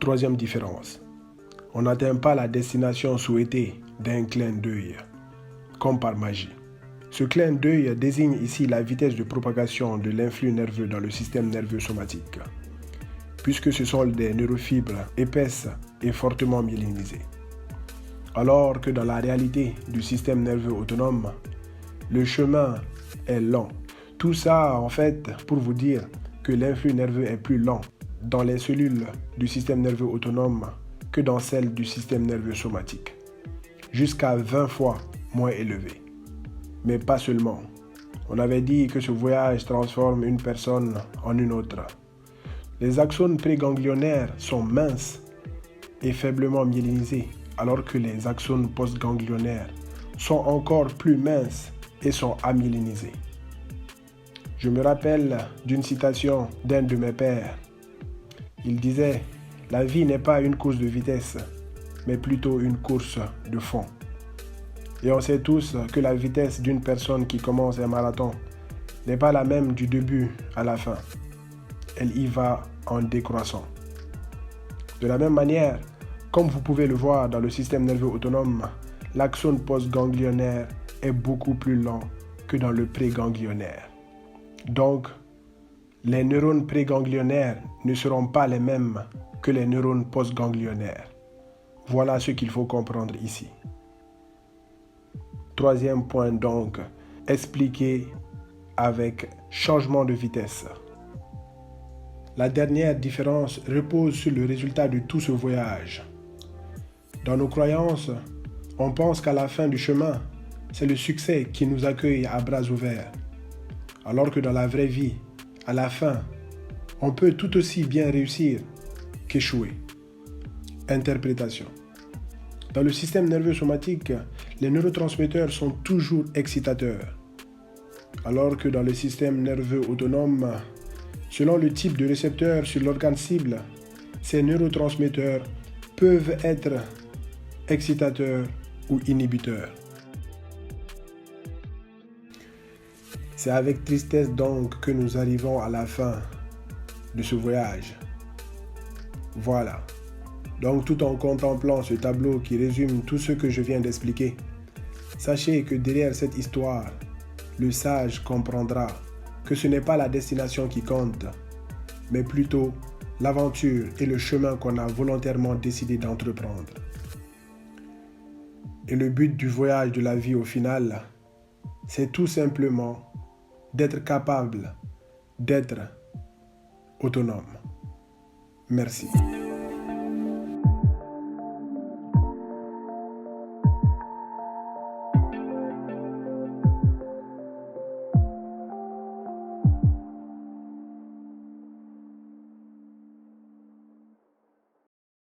Troisième différence. On n'atteint pas la destination souhaitée d'un clin d'œil, comme par magie. Ce clin d'œil désigne ici la vitesse de propagation de l'influx nerveux dans le système nerveux somatique, puisque ce sont des neurofibres épaisses et fortement myélinisées. Alors que dans la réalité du système nerveux autonome, le chemin est lent. Tout ça, en fait, pour vous dire que l'influx nerveux est plus lent dans les cellules du système nerveux autonome que dans celles du système nerveux somatique, jusqu'à 20 fois moins élevé. Mais pas seulement. On avait dit que ce voyage transforme une personne en une autre. Les axones préganglionnaires sont minces et faiblement myélinisés, alors que les axones postganglionnaires sont encore plus minces et sont amyélinisés. Je me rappelle d'une citation d'un de mes pères. Il disait « La vie n'est pas une course de vitesse, mais plutôt une course de fond. » Et on sait tous que la vitesse d'une personne qui commence un marathon n'est pas la même du début à la fin. Elle y va en décroissant. De la même manière, comme vous pouvez le voir dans le système nerveux autonome, l'axone postganglionnaire est beaucoup plus lent que dans le préganglionnaire. Donc, les neurones préganglionnaires ne seront pas les mêmes que les neurones postganglionnaires. Voilà ce qu'il faut comprendre ici. Troisième point donc, expliquer avec changement de vitesse. La dernière différence repose sur le résultat de tout ce voyage. Dans nos croyances, on pense qu'à la fin du chemin, c'est le succès qui nous accueille à bras ouverts. Alors que dans la vraie vie, à la fin, on peut tout aussi bien réussir qu'échouer. Interprétation. Dans le système nerveux somatique, les neurotransmetteurs sont toujours excitateurs. Alors que dans le système nerveux autonome, selon le type de récepteur sur l'organe cible, ces neurotransmetteurs peuvent être excitateurs ou inhibiteurs. C'est avec tristesse donc que nous arrivons à la fin de ce voyage. Voilà. Donc tout en contemplant ce tableau qui résume tout ce que je viens d'expliquer, sachez que derrière cette histoire, le sage comprendra que ce n'est pas la destination qui compte, mais plutôt l'aventure et le chemin qu'on a volontairement décidé d'entreprendre. Et le but du voyage de la vie au final, c'est tout simplement d'être capable d'être autonome. Merci.